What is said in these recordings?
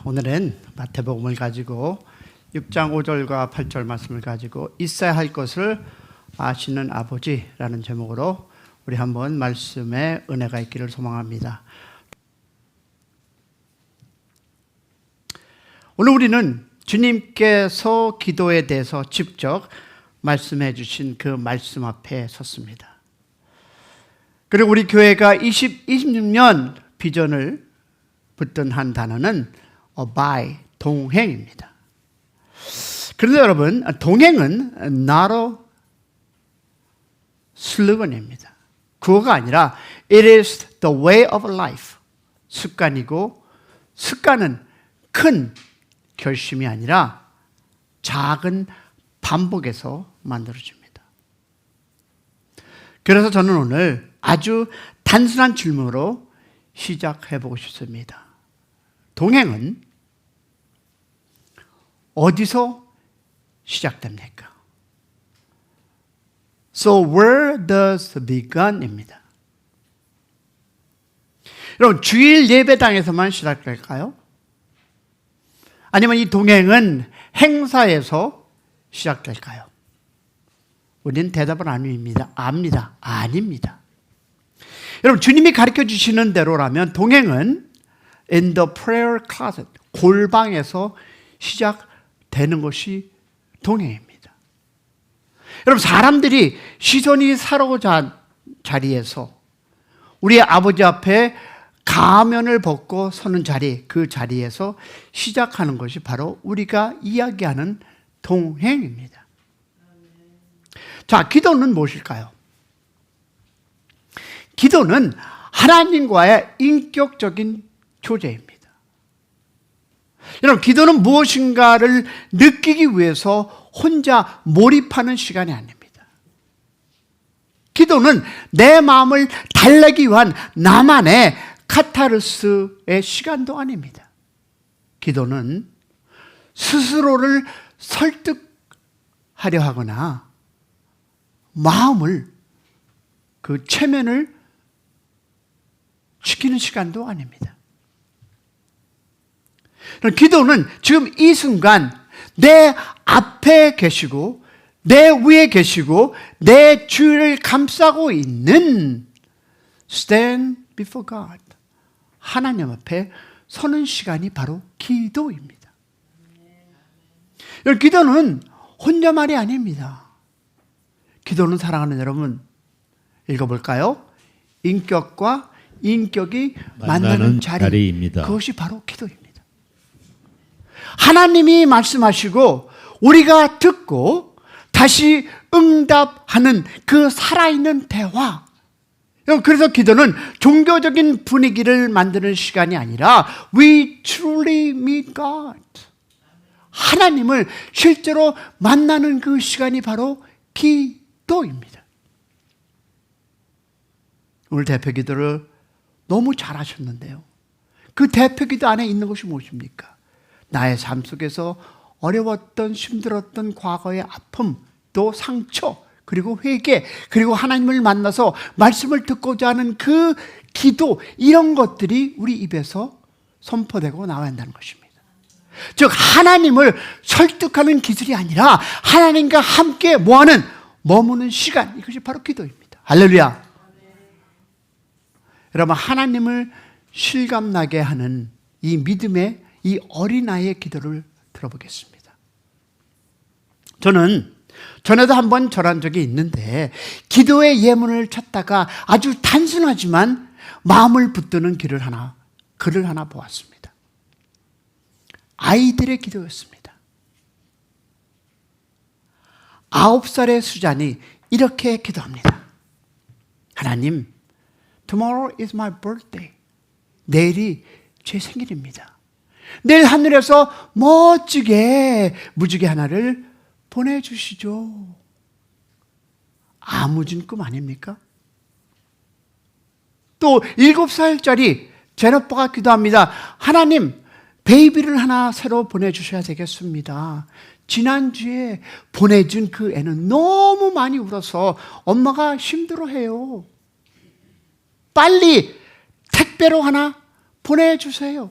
오늘은 마태복음을 가지고 6장 5절과 8절 말씀을 가지고 있어야 할 것을 아시는 아버지라는 제목으로 우리 한번 말씀에 은혜가 있기를 소망합니다. 오늘 우리는 주님께서 기도에 대해서 직접 말씀해 주신 그 말씀 앞에 섰습니다. 그리고 우리 교회가 26년 비전을 붙든 한 단어는 abide, 동행입니다. 그런데 여러분, 동행은 not a slogan입니다. 그거가 아니라 it is the way of life. 습관이고, 습관은 큰 결심이 아니라 작은 반복에서 만들어집니다. 그래서 저는 오늘 아주 단순한 질문으로 시작해 보고 싶습니다. 동행은 어디서 시작됩니까? So where does it begin?입니다. 여러분, 주일 예배당에서만 시작될까요? 아니면 이 동행은 행사에서 시작될까요? 우리는 대답을 압니다. 아닙니다. 여러분, 주님이 가르쳐 주시는 대로라면 동행은 in the prayer closet, 골방에서 시작되는 것이 동행입니다. 여러분, 사람들이 시선이 사로잡은 자리에서 우리 아버지 앞에 가면을 벗고 서는 자리, 그 자리에서 시작하는 것이 바로 우리가 이야기하는 동행입니다. 자, 기도는 무엇일까요? 기도는 하나님과의 인격적인 교제입니다. 여러분, 기도는 무엇인가를 느끼기 위해서 혼자 몰입하는 시간이 아닙니다. 기도는 내 마음을 달래기 위한 나만의 카타르스의 시간도 아닙니다. 기도는 스스로를 설득하려 하거나 마음을 그 체면을 지키는 시간도 아닙니다. 기도는 지금 이 순간 내 앞에 계시고 내 위에 계시고 내 주위를 감싸고 있는 stand before God, 하나님 앞에 서는 시간이 바로 기도입니다. 기도는 혼자말이 아닙니다. 기도는, 사랑하는 여러분, 읽어볼까요? 인격과 인격이 만나는 자리입니다. 그것이 바로 기도입니다. 하나님이 말씀하시고 우리가 듣고 다시 응답하는 그 살아있는 대화. 그래서 기도는 종교적인 분위기를 만드는 시간이 아니라 we truly meet God, 하나님을 실제로 만나는 그 시간이 바로 기도입니다. 오늘 대표 기도를 너무 잘하셨는데요, 그 대표 기도 안에 있는 것이 무엇입니까? 나의 삶 속에서 어려웠던, 힘들었던 과거의 아픔, 또 상처, 그리고 회개, 그리고 하나님을 만나서 말씀을 듣고자 하는 그 기도, 이런 것들이 우리 입에서 선포되고 나와야 한다는 것입니다. 즉, 하나님을 설득하는 기술이 아니라 하나님과 함께 뭐하는, 머무는 시간, 이것이 바로 기도입니다. 할렐루야. 여러분, 하나님을 실감나게 하는 이 믿음의 이 어린아이의 기도를 들어보겠습니다. 저는 전에도 한번 절한 적이 있는데, 기도의 예문을 찾다가 아주 단순하지만 마음을 붙드는 글을 하나 보았습니다. 아이들의 기도였습니다. 9살의 수잔이 이렇게 기도합니다. 하나님, tomorrow is my birthday. 내일이 제 생일입니다. 내일 하늘에서 멋지게 무지개 하나를 보내주시죠. 아무진 꿈 아닙니까? 또 7살짜리 제너퍼가 기도합니다. 하나님, 베이비를 하나 새로 보내주셔야 되겠습니다. 지난주에 보내준 그 애는 너무 많이 울어서 엄마가 힘들어해요. 빨리 택배로 하나 보내주세요.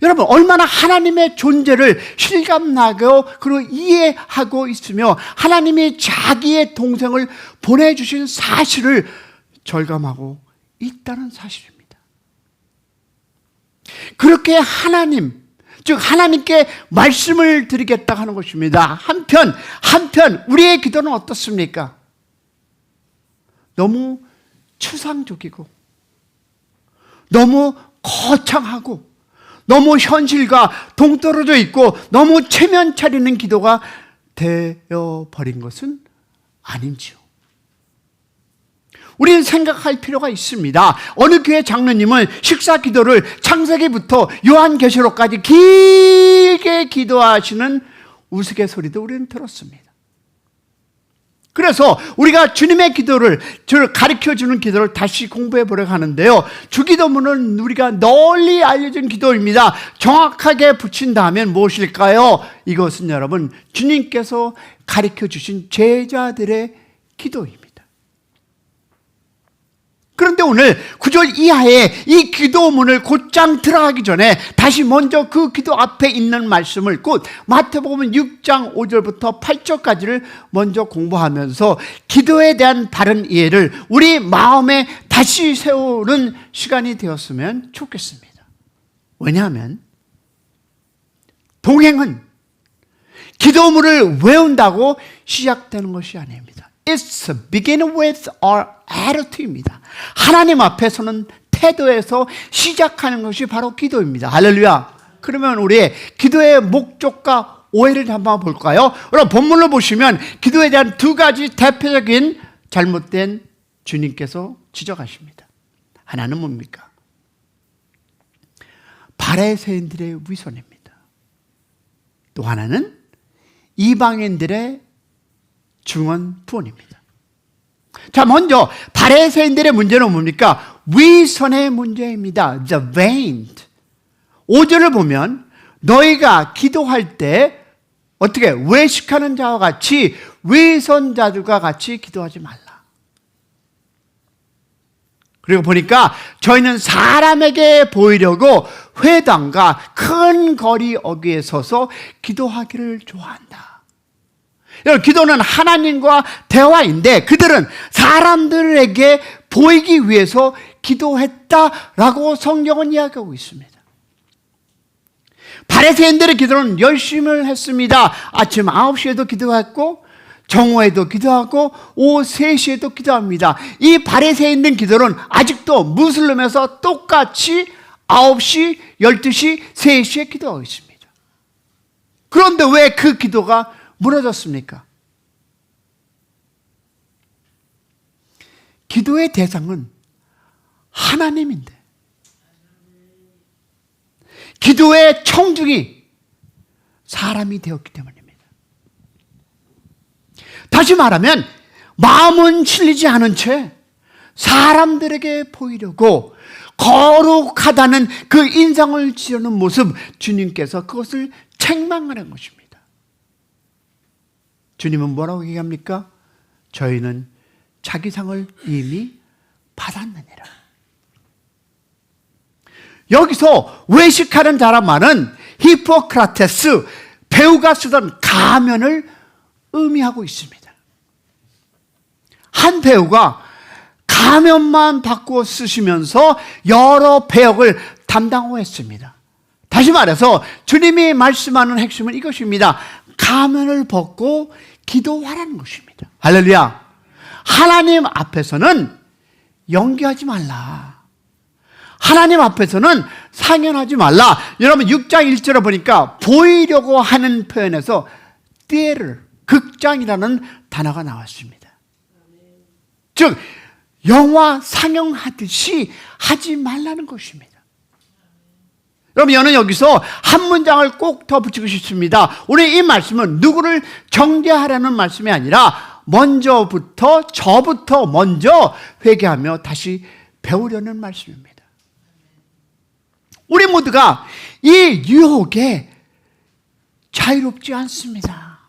여러분, 얼마나 하나님의 존재를 실감나고 그리고 이해하고 있으며 하나님이 자기의 동생을 보내주신 사실을 절감하고 있다는 사실입니다. 그렇게 하나님, 즉 하나님께 말씀을 드리겠다 하는 것입니다. 한편 우리의 기도는 어떻습니까? 너무 추상적이고 너무 거창하고 너무 현실과 동떨어져 있고 너무 체면 차리는 기도가 되어버린 것은 아닌지요. 우리는 생각할 필요가 있습니다. 어느 교회 장로님은 식사 기도를 창세기부터 요한계시록까지 길게 기도하시는 우스갯소리도 우리는 들었습니다. 그래서 우리가 주님의 기도를 가르쳐주는 기도를 다시 공부해 보려고 하는데요. 주기도문은 우리가 널리 알려진 기도입니다. 정확하게 붙인다면 무엇일까요? 이것은 여러분, 주님께서 가르쳐주신 제자들의 기도입니다. 그런데 오늘 9절 이하에 이 기도문을 곧장 들어가기 전에 다시 먼저 그 기도 앞에 있는 말씀을 곧 마태복음 6장 5절부터 8절까지를 먼저 공부하면서 기도에 대한 바른 이해를 우리 마음에 다시 세우는 시간이 되었으면 좋겠습니다. 왜냐하면 동행은 기도문을 외운다고 시작되는 것이 아닙니다. It's begin with our attitude입니다. 하나님 앞에서는 태도에서 시작하는 것이 바로 기도입니다. 할렐루야. 그러면 우리의 기도의 목적과 오해를 한번 볼까요? 여러분, 본문을 보시면 기도에 대한 두 가지 대표적인 잘못된 주님께서 지적하십니다. 하나는 뭡니까? 바리새인들의 위선입니다. 또 하나는 이방인들의 중언부언입니다. 자, 먼저 바리새인들의 문제는 뭡니까? 위선의 문제입니다. The vain. 5절을 보면 너희가 기도할 때 어떻게 외식하는 자와 같이 위선자들과 같이 기도하지 말라. 그리고 보니까 저희는 사람에게 보이려고 회당과 큰 거리 어귀에 서서 기도하기를 좋아한다. 여러분, 기도는 하나님과 대화인데 그들은 사람들에게 보이기 위해서 기도했다라고 성경은 이야기하고 있습니다. 바리새인들의 기도는 열심히 했습니다. 아침 9시에도 기도했고 정오에도 기도하고 오후 3시에도 기도합니다. 이 바리새인들 기도는 아직도 무슬림에서 똑같이 9시, 12시, 3시에 기도하고 있습니다. 그런데 왜 그 기도가 무너졌습니까? 기도의 대상은 하나님인데 기도의 청중이 사람이 되었기 때문입니다. 다시 말하면 마음은 실리지 않은 채 사람들에게 보이려고 거룩하다는 그 인상을 지으는 모습, 주님께서 그것을 책망하는 것입니다. 주님은 뭐라고 얘기합니까? 저희는 자기 상을 이미 받았느니라. 여기서 외식하는 자란 말은 히포크라테스, 배우가 쓰던 가면을 의미하고 있습니다. 한 배우가 가면만 바꾸어 쓰시면서 여러 배역을 담당하고 했습니다. 다시 말해서 주님이 말씀하는 핵심은 이것입니다. 가면을 벗고 기도하라는 것입니다. 할렐루야. 하나님 앞에서는 연기하지 말라. 하나님 앞에서는 상연하지 말라. 여러분 6장 1절에 보니까 보이려고 하는 표현에서 띠에르, 극장이라는 단어가 나왔습니다. 즉 영화 상영하듯이 하지 말라는 것입니다. 여러분, 저는 여기서 한 문장을 꼭 더 붙이고 싶습니다. 오늘 이 말씀은 누구를 정죄하라는 말씀이 아니라 저부터 먼저 회개하며 다시 배우려는 말씀입니다. 우리 모두가 이 유혹에 자유롭지 않습니다.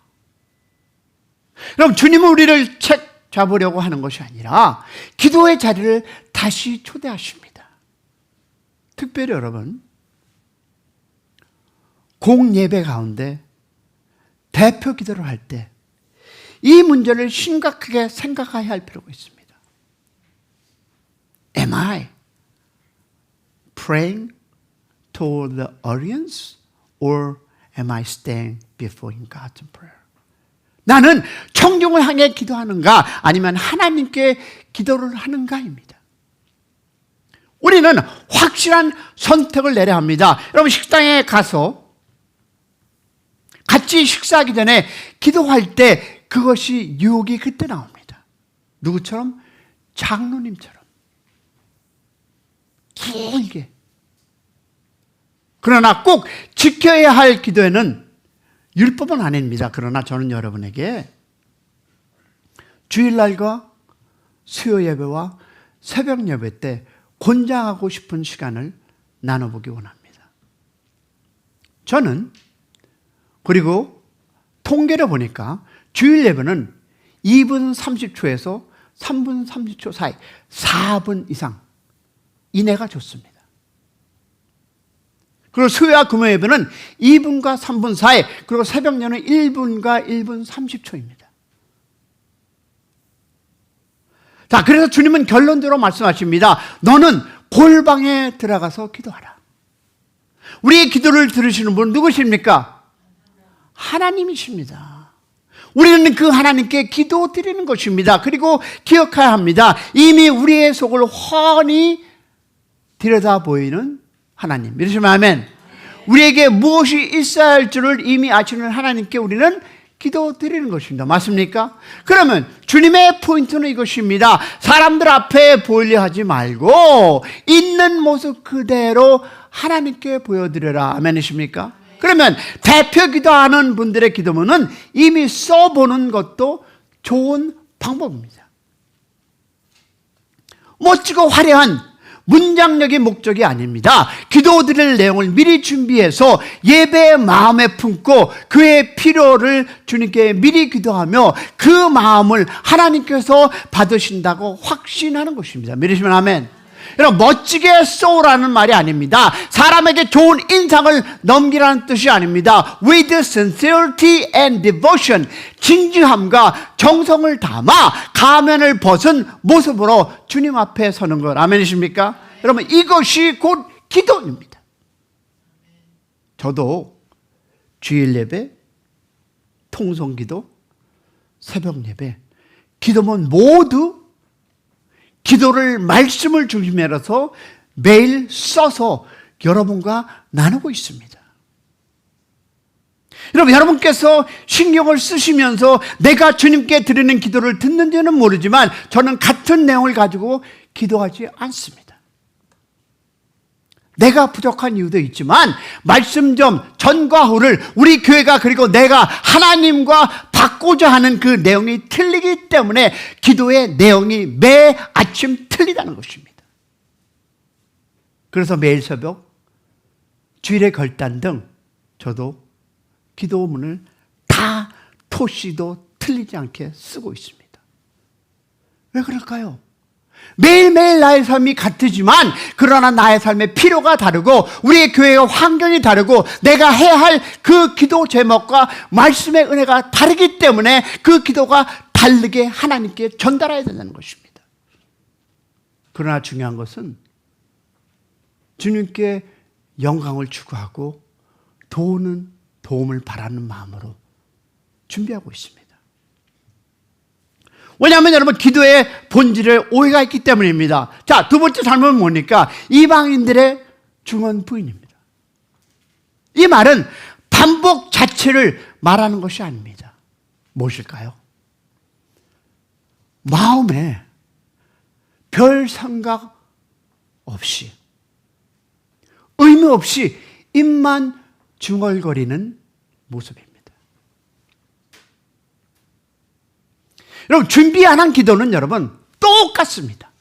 여러분, 주님은 우리를 책 잡으려고 하는 것이 아니라 기도의 자리를 다시 초대하십니다. 특별히 여러분, 공예배 가운데 대표 기도를 할 때 이 문제를 심각하게 생각해야 할 필요가 있습니다. Am I praying toward the audience or am I staying before in God's prayer? 나는 청중을 향해 기도하는가 아니면 하나님께 기도를 하는가입니다. 우리는 확실한 선택을 내려야 합니다. 여러분 식당에 가서 같이 식사하기 전에 기도할 때 그것이 유혹이 그때 나옵니다. 누구처럼? 장로님처럼. 길게. 그러나 꼭 지켜야 할 기도에는 율법은 아닙니다. 그러나 저는 여러분에게 주일날과 수요 예배와 새벽 예배 때 권장하고 싶은 시간을 나눠보기 원합니다. 저는 그리고 통계를 보니까 주일 예배는 2분 30초에서 3분 30초 사이 4분 이상 이내가 좋습니다. 그리고 수요와 금요 예배는 2분과 3분 사이, 그리고 새벽 예배는 1분과 1분 30초입니다. 자, 그래서 주님은 결론대로 말씀하십니다. 너는 골방에 들어가서 기도하라. 우리의 기도를 들으시는 분은 누구십니까? 하나님이십니다. 우리는 그 하나님께 기도 드리는 것입니다. 그리고 기억해야 합니다. 이미 우리의 속을 훤히 들여다 보이는 하나님. 이러시면 아멘. 우리에게 무엇이 있어야 할 줄을 이미 아시는 하나님께 우리는 기도 드리는 것입니다. 맞습니까? 그러면 주님의 포인트는 이것입니다. 사람들 앞에 보이려 하지 말고 있는 모습 그대로 하나님께 보여드려라. 아멘이십니까? 그러면 대표 기도하는 분들의 기도문은 이미 써보는 것도 좋은 방법입니다. 멋지고 화려한 문장력의 목적이 아닙니다. 기도 드릴 내용을 미리 준비해서 예배의 마음에 품고 그의 필요를 주님께 미리 기도하며 그 마음을 하나님께서 받으신다고 확신하는 것입니다. 믿으시면 아멘. 여러분, 멋지게 쏘라는 말이 아닙니다. 사람에게 좋은 인상을 넘기라는 뜻이 아닙니다. With sincerity and devotion, 진지함과 정성을 담아 가면을 벗은 모습으로 주님 앞에 서는 것. 아멘이십니까? 여러분, 이것이 곧 기도입니다. 저도 주일 예배, 통성기도, 새벽 예배, 기도문 모두 기도를 말씀을 중심으로서 매일 써서 여러분과 나누고 있습니다. 여러분, 여러분께서 신경을 쓰시면서 내가 주님께 드리는 기도를 듣는지는 모르지만 저는 같은 내용을 가지고 기도하지 않습니다. 내가 부족한 이유도 있지만 말씀 좀 전과 후를 우리 교회가 그리고 내가 하나님과 받고자 하는 그 내용이 틀리기 때문에 기도의 내용이 매 아침 틀리다는 것입니다. 그래서 매일 새벽, 주일의 결단 등 저도 기도문을 다 토시도 틀리지 않게 쓰고 있습니다. 왜 그럴까요? 매일매일 나의 삶이 같지만 그러나 나의 삶의 필요가 다르고 우리의 교회의 환경이 다르고 내가 해야 할 그 기도 제목과 말씀의 은혜가 다르기 때문에 그 기도가 다르게 하나님께 전달해야 된다는 것입니다. 그러나 중요한 것은 주님께 영광을 추구하고 도움을 바라는 마음으로 준비하고 있습니다. 왜냐하면 여러분, 기도의 본질에 오해가 있기 때문입니다. 자, 두 번째 잘못은 뭡니까? 이방인들의 중언 부인입니다. 이 말은 반복 자체를 말하는 것이 아닙니다. 무엇일까요? 마음에 별 생각 없이, 의미 없이 입만 중얼거리는 모습입니다. 여러분, 준비 안 한 기도는 여러분 똑같습니다.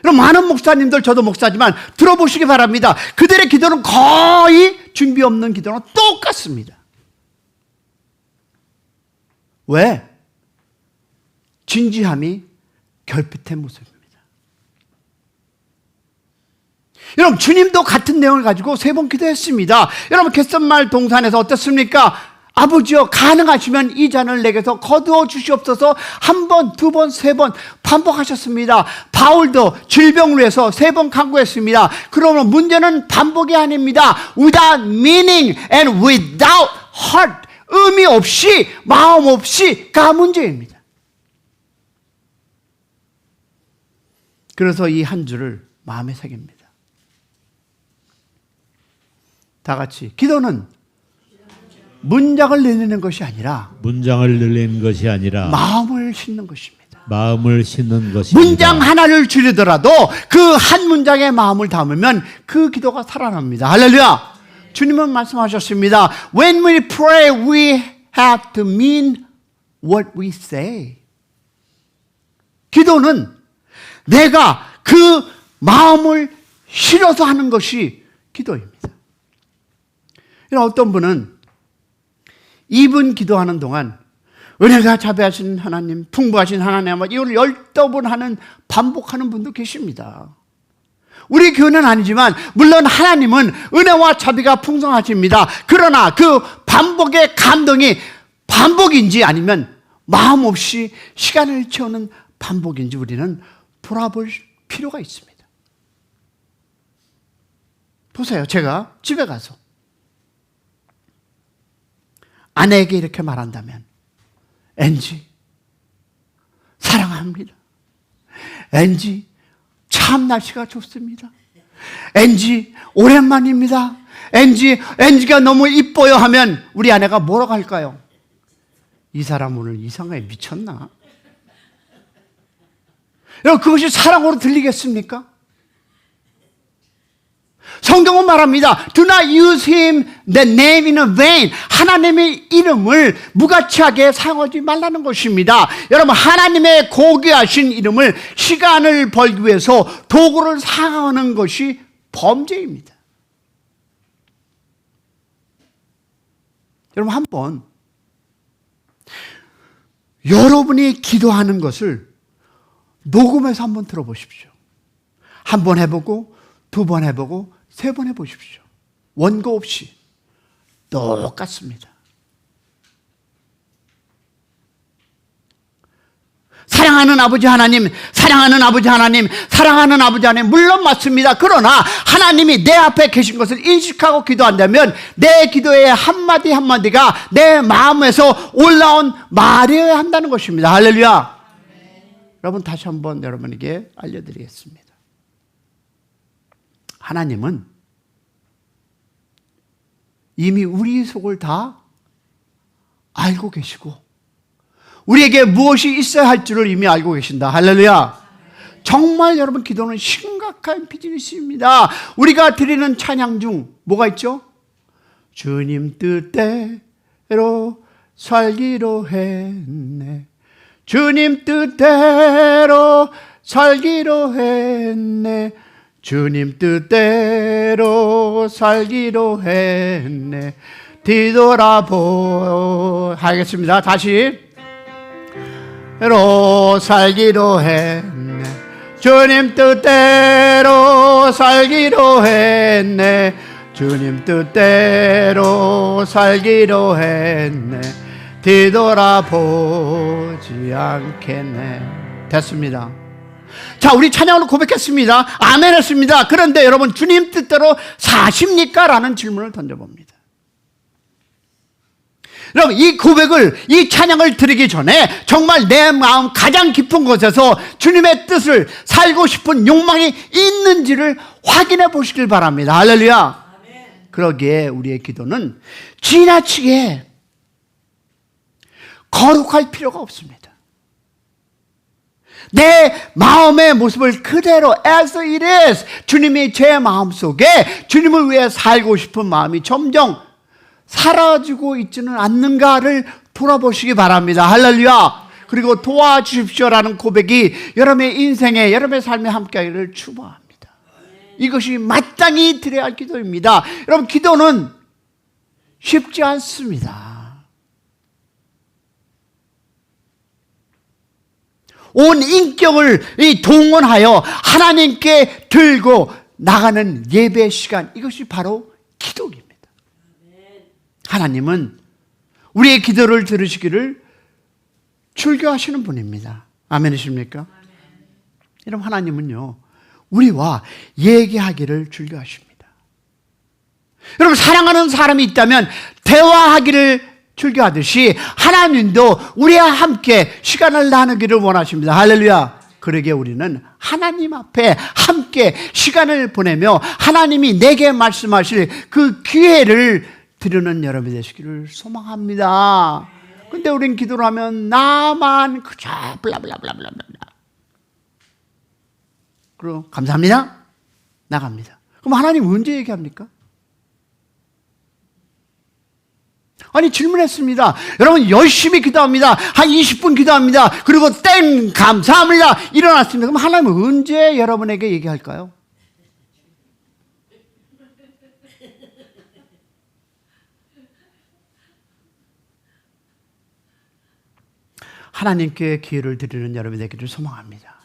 여러분, 많은 목사님들, 저도 목사지만 들어보시기 바랍니다. 그들의 기도는 거의 준비 없는 기도는 똑같습니다. 왜? 진지함이 결핍된 모습입니다. 여러분, 주님도 같은 내용을 가지고 3번 기도했습니다. 여러분, 겟셋마을 동산에서 어떻습니까? 아버지여, 가능하시면 이 잔을 내게서 거두어 주시옵소서. 1번, 2번, 3번 반복하셨습니다. 바울도 질병을 위해서 3번 간구했습니다. 그러면 문제는 반복이 아닙니다. Without meaning and without heart, 의미 없이, 마음 없이가 문제입니다. 그래서 이 한 줄을 마음에 새깁니다. 다 같이, 기도는 문장을 내리는 것이 아니라 마음을 싣는 것입니다. 마음을 싣는 것입니다. 문장 하나를 줄이더라도 그 한 문장에 마음을 담으면 그 기도가 살아납니다. 할렐루야. 주님은 말씀하셨습니다. When we pray, we have to mean what we say. 기도는 내가 그 마음을 실어서 하는 것이 기도입니다. 어떤 분은 2분 기도하는 동안 은혜가 자비하신 하나님, 풍부하신 하나님, 이걸 10번 하는, 반복하는 분도 계십니다. 우리 교회는 아니지만 물론 하나님은 은혜와 자비가 풍성하십니다. 그러나 그 반복의 감동이 반복인지 아니면 마음 없이 시간을 채우는 반복인지 우리는 돌아볼 필요가 있습니다. 보세요. 제가 집에 가서 아내에게 이렇게 말한다면, 엔지 사랑합니다. 엔지 참 날씨가 좋습니다. 엔지 오랜만입니다. 엔지가 너무 이뻐요 하면 우리 아내가 뭐라고 할까요? 이 사람 오늘 이상하게 미쳤나? 여러분, 그것이 사랑으로 들리겠습니까? 성경은 말합니다. Do not use him, the name in vain. 하나님의 이름을 무가치하게 사용하지 말라는 것입니다. 여러분, 하나님의 고귀하신 이름을 시간을 벌기 위해서 도구를 사용하는 것이 범죄입니다. 여러분, 한번 여러분이 기도하는 것을 녹음해서 한번 들어보십시오. 한 번 해보고, 2번 해보고, 3번 해보십시오. 원고 없이 똑같습니다. 사랑하는 아버지 하나님, 사랑하는 아버지 하나님, 사랑하는 아버지 하나님, 물론 맞습니다. 그러나 하나님이 내 앞에 계신 것을 인식하고 기도한다면 내 기도의 한마디 한마디가 내 마음에서 올라온 말이어야 한다는 것입니다. 할렐루야. 여러분, 다시 한번 여러분에게 알려드리겠습니다. 하나님은 이미 우리 속을 다 알고 계시고 우리에게 무엇이 있어야 할 줄을 이미 알고 계신다. 할렐루야. 정말 여러분, 기도는 심각한 비즈니스입니다. 우리가 드리는 찬양 중 뭐가 있죠? 주님 뜻대로 살기로 했네. 주님 뜻대로 살기로 했네. 주님 뜻대로 살기로 했네. 하겠습니다. 다시. 로 살기로 했네. 주님 뜻대로 살기로 했네. 주님 뜻대로 살기로 했네. 뒤돌아보지 않겠네. 됐습니다. 자, 우리 찬양으로 고백했습니다. 아멘 했습니다. 그런데 여러분, 주님 뜻대로 사십니까? 라는 질문을 던져봅니다. 여러분, 이 고백을, 이 찬양을 드리기 전에 정말 내 마음 가장 깊은 곳에서 주님의 뜻을 살고 싶은 욕망이 있는지를 확인해 보시길 바랍니다. 할렐루야. 그러기에 우리의 기도는 지나치게 거룩할 필요가 없습니다. 내 마음의 모습을 그대로 as it is, 주님이 제 마음속에 주님을 위해 살고 싶은 마음이 점점 사라지고 있지는 않는가를 돌아보시기 바랍니다. 할렐루야. 그리고 도와주십시오라는 고백이 여러분의 인생에, 여러분의 삶에 함께하기를 축복합니다. 이것이 마땅히 드려야 할 기도입니다. 여러분, 기도는 쉽지 않습니다. 온 인격을 동원하여 하나님께 들고 나가는 예배 시간, 이것이 바로 기도입니다. 하나님은 우리의 기도를 들으시기를 즐겨하시는 분입니다. 아멘이십니까? 여러분, 하나님은요, 우리와 얘기하기를 즐겨하십니다. 여러분, 사랑하는 사람이 있다면 대화하기를 즐겨하듯이 하나님도 우리와 함께 시간을 나누기를 원하십니다. 할렐루야. 그러기에 우리는 하나님 앞에 함께 시간을 보내며 하나님이 내게 말씀하실 그 기회를 드리는 여러분이 되시기를 소망합니다. 근데 우린 기도를 하면 나만 그저 블라블라블라블라. 그리고 감사합니다. 나갑니다. 그럼 하나님 언제 얘기합니까? 아니, 질문했습니다. 여러분, 열심히 기도합니다. 한 20분 기도합니다. 그리고 땡! 감사합니다. 일어났습니다. 그럼 하나님은 언제 여러분에게 얘기할까요? 하나님께 기회를 드리는 여러분이 되기를 소망합니다.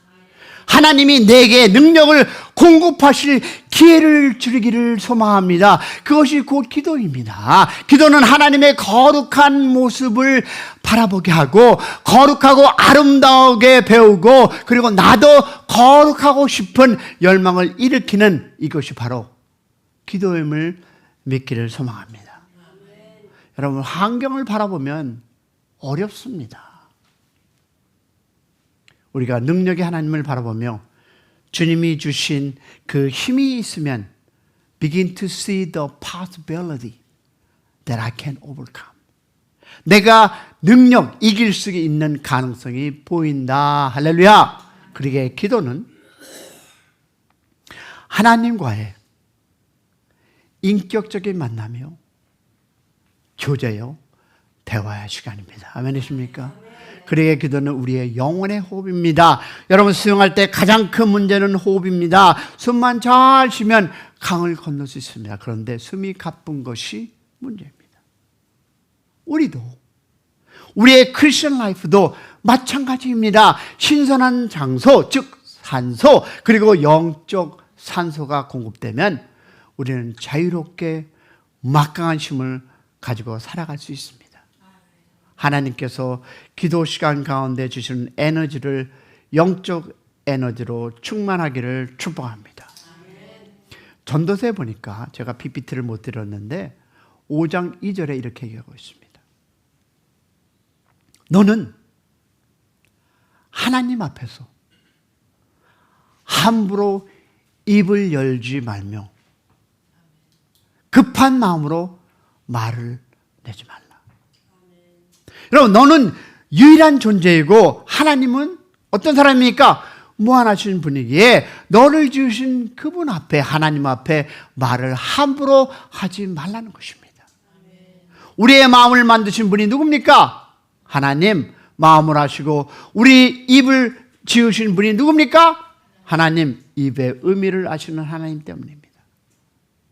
하나님이 내게 능력을 공급하실 기회를 주기를 소망합니다. 그것이 곧 기도입니다. 기도는 하나님의 거룩한 모습을 바라보게 하고 거룩하고 아름다우게 배우고 그리고 나도 거룩하고 싶은 열망을 일으키는 이것이 바로 기도임을 믿기를 소망합니다. 여러분, 환경을 바라보면 어렵습니다. 우리가 능력의 하나님을 바라보며 주님이 주신 그 힘이 있으면 begin to see the possibility that I can overcome. 내가 능력, 이길 수 있는 가능성이 보인다. 할렐루야. 그러기에 기도는 하나님과의 인격적인 만남이요, 교제요, 대화의 시간입니다. 아멘이십니까? 그러기에 기도는 우리의 영혼의 호흡입니다. 여러분, 수영할 때 가장 큰 문제는 호흡입니다. 숨만 잘 쉬면 강을 건널 수 있습니다. 그런데 숨이 가쁜 것이 문제입니다. 우리도, 우리의 크리스천 라이프도 마찬가지입니다. 신선한 장소, 즉 산소, 그리고 영적 산소가 공급되면 우리는 자유롭게 막강한 힘을 가지고 살아갈 수 있습니다. 하나님께서 기도 시간 가운데 주시는 에너지를 영적 에너지로 충만하기를 축복합니다. 전도서에 보니까 제가 PPT를 못 드렸는데 5장 2절에 이렇게 얘기하고 있습니다. 너는 하나님 앞에서 함부로 입을 열지 말며 급한 마음으로 말을 내지 말라. 여러분, 너는 유일한 존재이고 하나님은 어떤 사람입니까? 무한하신 분이기에 너를 지으신 그분 앞에, 하나님 앞에 말을 함부로 하지 말라는 것입니다. 우리의 마음을 만드신 분이 누굽니까? 하나님. 마음을 하시고 우리 입을 지으신 분이 누굽니까? 하나님. 입의 의미를 아시는 하나님 때문입니다.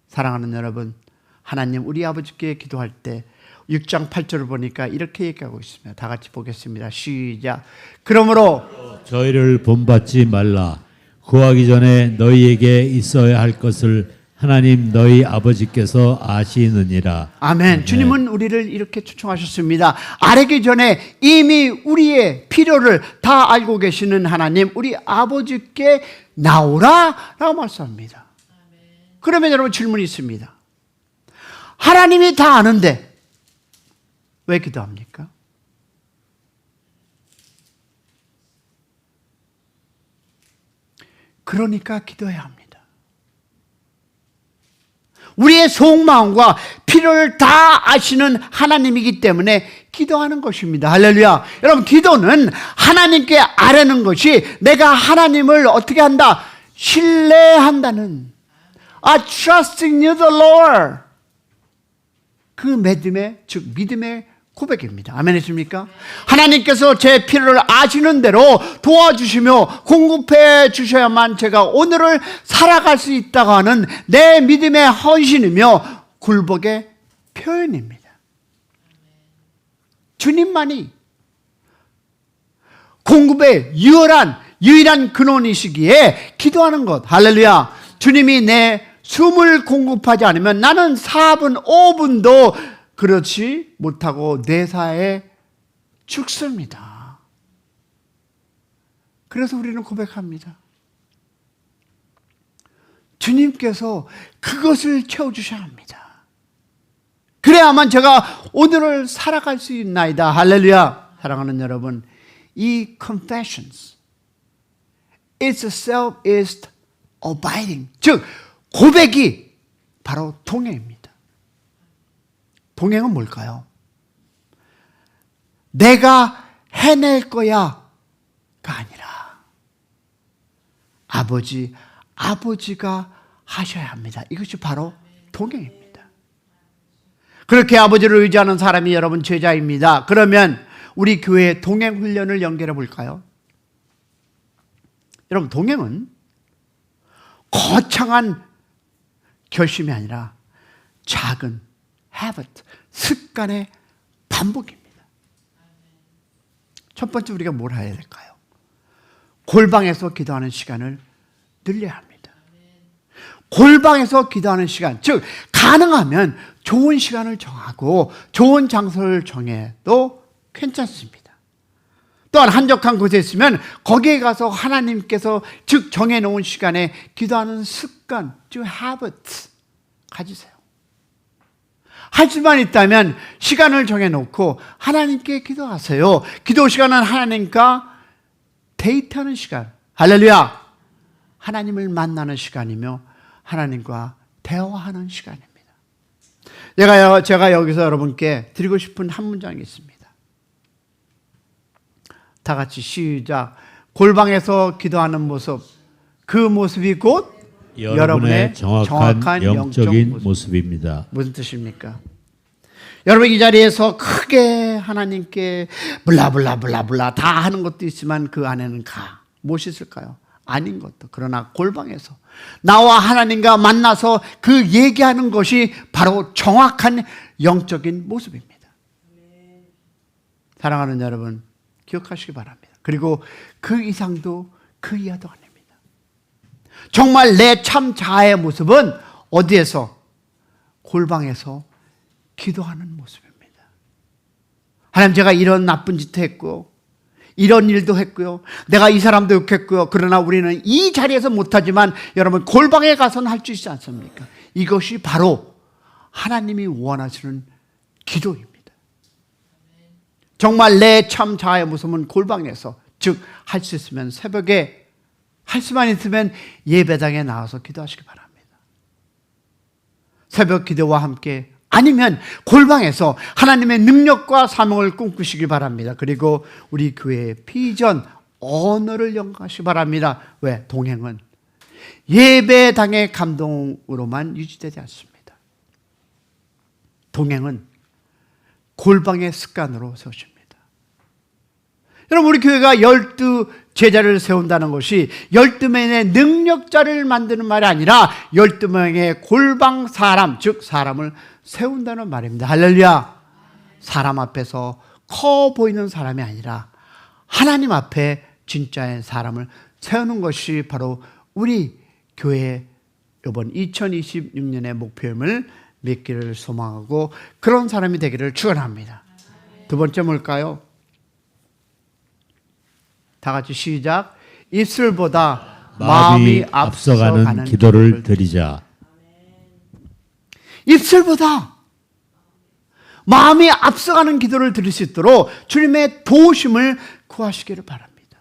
사랑하는 여러분, 하나님, 우리 아버지께 기도할 때 6장 8절을 보니까 이렇게 얘기하고 있습니다. 다 같이 보겠습니다. 시작. 그러므로 저희를 본받지 말라. 구하기 전에 너희에게 있어야 할 것을 하나님 너희 아버지께서 아시느니라. 아멘. 주님은 우리를 이렇게 초청하셨습니다. 아뢰기 전에 이미 우리의 필요를 다 알고 계시는 하나님, 우리 아버지께 나오라 라고 말씀합니다. 그러면 여러분, 질문이 있습니다. 하나님이 다 아는데 왜 기도합니까? 그러니까 기도해야 합니다. 우리의 속마음과 필요를 다 아시는 하나님이기 때문에 기도하는 것입니다. 할렐루야. 여러분, 기도는 하나님께 아뢰는 것이 내가 하나님을 어떻게 한다? 신뢰한다는, I trust in you, the Lord. 그 믿음의, 즉 믿음의 고백입니다. 아멘이십니까? 하나님께서 제 필요를 아시는 대로 도와주시며 공급해 주셔야만 제가 오늘을 살아갈 수 있다고 하는 내 믿음의 헌신이며 굴복의 표현입니다. 주님만이 공급의 유일한 근원이시기에 기도하는 것. 할렐루야. 주님이 내 숨을 공급하지 않으면 나는 4분, 5분도 그렇지 못하고 뇌사에 죽습니다. 그래서 우리는 고백합니다. 주님께서 그것을 채워주셔야 합니다. 그래야만 제가 오늘을 살아갈 수 있나이다. 할렐루야. 사랑하는 여러분, 이 confessions, it's self is abiding. 즉 고백이 바로 동행입니다. 동행은 뭘까요? 내가 해낼 거야가 아니라 아버지가 하셔야 합니다. 이것이 바로 동행입니다. 그렇게 아버지를 의지하는 사람이 여러분 제자입니다. 그러면 우리 교회 동행 훈련을 연결해 볼까요? 여러분, 동행은 거창한 결심이 아니라 작은 habit, 습관의 반복입니다. 첫 번째 우리가 뭘 해야 될까요? 골방에서 기도하는 시간을 늘려야 합니다. 골방에서 기도하는 시간, 즉 가능하면 좋은 시간을 정하고 좋은 장소를 정해도 괜찮습니다. 또한 한적한 곳에 있으면 거기에 가서 하나님께서 즉 정해놓은 시간에 기도하는 습관, 즉 habit 가지세요. 할 수만 있다면 시간을 정해놓고 하나님께 기도하세요. 기도 시간은 하나님과 데이트하는 시간, 할렐루야, 하나님을 만나는 시간이며 하나님과 대화하는 시간입니다. 제가 여기서 여러분께 드리고 싶은 한 문장이 있습니다. 다 같이 시작. 골방에서 기도하는 모습, 그 모습이 곧 여러분의 정확한 영적인 모습입니다. 무슨 뜻입니까? 여러분 이 자리에서 크게 하나님께 블라블라블라블라 다 하는 것도 있지만 그 안에는 무엇이 있을까요? 아닌 것도. 그러나 골방에서 나와 하나님과 만나서 그 얘기하는 것이 바로 정확한 영적인 모습입니다. 사랑하는 여러분, 기억하시기 바랍니다. 그리고 그 이상도 그 이하도 아닙니다. 정말 내 참 자아의 모습은 어디에서? 골방에서 기도하는 모습입니다. 하나님, 제가 이런 나쁜 짓도 했고 이런 일도 했고요, 내가 이 사람도 욕했고요, 그러나 우리는 이 자리에서 못하지만 여러분 골방에 가서는 할 수 있지 않습니까? 이것이 바로 하나님이 원하시는 기도입니다. 정말 내 참 자아의 모습은 골방에서, 즉 할 수 있으면 새벽에, 할 수만 있으면 예배당에 나와서 기도하시기 바랍니다. 새벽 기도와 함께, 아니면 골방에서 하나님의 능력과 사명을 꿈꾸시기 바랍니다. 그리고 우리 교회의 비전, 언어를 연구하시기 바랍니다. 왜? 동행은 예배당의 감동으로만 유지되지 않습니다. 동행은 골방의 습관으로 세우십니다. 여러분, 우리 교회가 12 제자를 세운다는 것이 12명의 능력자를 만드는 말이 아니라 12명의 골방 사람, 즉 사람을 세운다는 말입니다. 할렐루야. 사람 앞에서 커 보이는 사람이 아니라 하나님 앞에 진짜의 사람을 세우는 것이 바로 우리 교회의 이번 2026년의 목표임을 믿기를 소망하고 그런 사람이 되기를 축원합니다. 두 번째 뭘까요? 다 같이 시작. 입술보다 마음이 앞서가는 기도를 드리자. 입술보다 마음이 앞서가는 기도를 드릴 수 있도록 주님의 도우심을 구하시기를 바랍니다.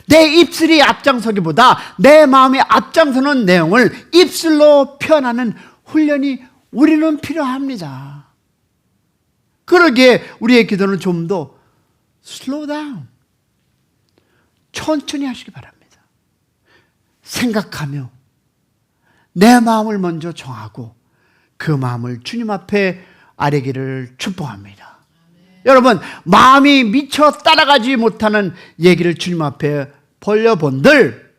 내 입술이 앞장서기보다 내 마음이 앞장서는 내용을 입술로 표현하는 훈련이 우리는 필요합니다. 그러기에 우리의 기도는 좀 더 slow down, 천천히 하시기 바랍니다. 생각하며 내 마음을 먼저 정하고 그 마음을 주님 앞에 아뢰기를 축복합니다. 여러분, 마음이 미처 따라가지 못하는 얘기를 주님 앞에 벌려본들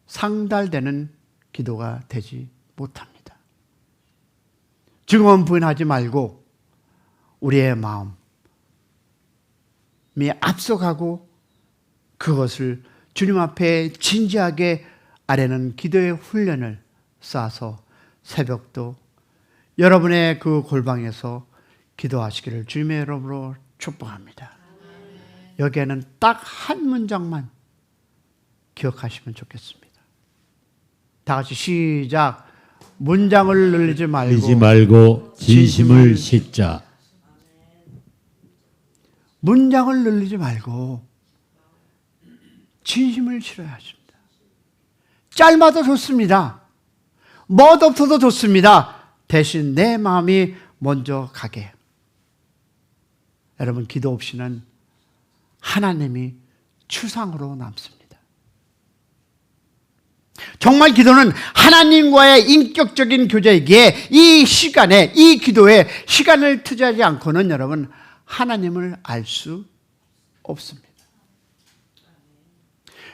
상달되는 기도가 되지 못합니다. 증언 부인하지 말고 우리의 마음이 앞서가고 그것을 주님 앞에 진지하게 아래는 기도의 훈련을 쌓아서 새벽도 여러분의 그 골방에서 기도하시기를 주님의 이름으로 축복합니다. 여기에는 딱 한 문장만 기억하시면 좋겠습니다. 다 같이 시작. 문장을 늘리지 말고 진심을 싣자. 문장을 늘리지 말고 진심을 실어야 하십니다. 짧아도 좋습니다. 멋없어도 좋습니다. 대신 내 마음이 먼저 가게. 여러분, 기도 없이는 하나님이 추상으로 남습니다. 정말 기도는 하나님과의 인격적인 교제이기에 이 시간에, 이 기도에 시간을 투자하지 않고는 여러분 하나님을 알 수 없습니다.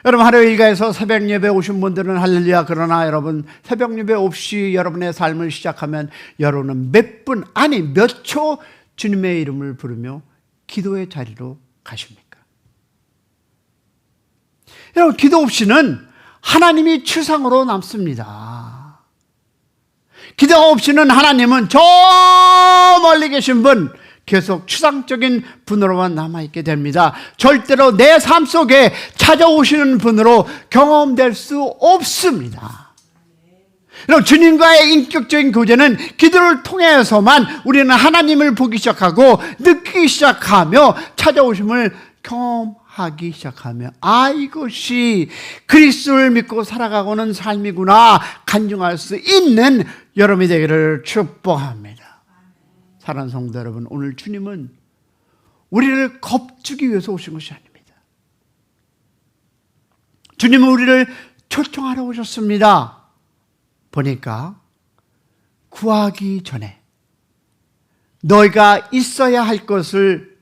여러분, 하루 일과에서 새벽 예배 오신 분들은 할렐루야. 그러나 여러분 새벽 예배 없이 여러분의 삶을 시작하면 여러분은 몇 분, 아니 몇 초 주님의 이름을 부르며 기도의 자리로 가십니까? 여러분, 기도 없이는 하나님이 추상으로 남습니다. 기도 없이는 하나님은 저 멀리 계신 분, 계속 추상적인 분으로만 남아있게 됩니다. 절대로 내 삶 속에 찾아오시는 분으로 경험될 수 없습니다. 여러분, 주님과의 인격적인 교제는 기도를 통해서만 우리는 하나님을 보기 시작하고 느끼기 시작하며 찾아오심을 경험하기 시작하며 이것이 그리스도를 믿고 살아가고는 삶이구나 간증할 수 있는 여러분이 되기를 축복합니다. 사랑하는 성도 여러분, 오늘 주님은 우리를 겁주기 위해서 오신 것이 아닙니다. 주님은 우리를 초청하러 오셨습니다. 보니까 구하기 전에 너희가 있어야 할 것을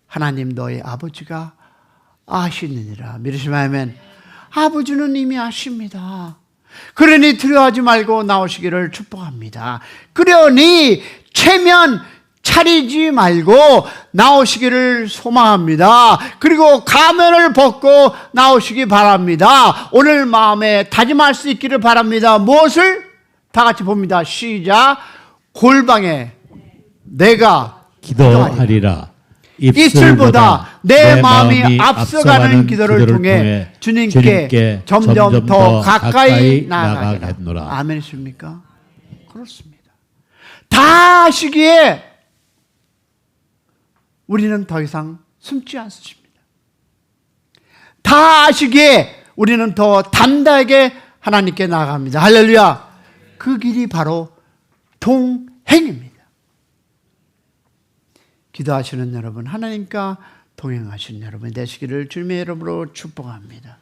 하나님 너희 아버지가 아시느니라. 믿으시면 아멘. 아버지는 이미 아십니다. 그러니 두려워하지 말고 나오시기를 축복합니다. 그러니 체면 차리지 말고 나오시기를 소망합니다. 그리고 가면을 벗고 나오시기 바랍니다. 오늘 마음에 다짐할 수 있기를 바랍니다. 무엇을? 다 같이 봅니다. 시작. 골방에 내가 기도하리라. 입술보다 내 마음이 앞서가는 기도를 통해 주님께 점점 더 가까이 나아가겠노라. 아멘이십니까? 그렇습니다. 다 하시기에 우리는 더 이상 숨지 않습니다. 다 하시기에 우리는 더 담대하게 하나님께 나아갑니다. 할렐루야. 그 길이 바로 동행입니다. 기도하시는 여러분, 하나님과 동행하시는 여러분 되시기를 주님의 이름으로 축복합니다.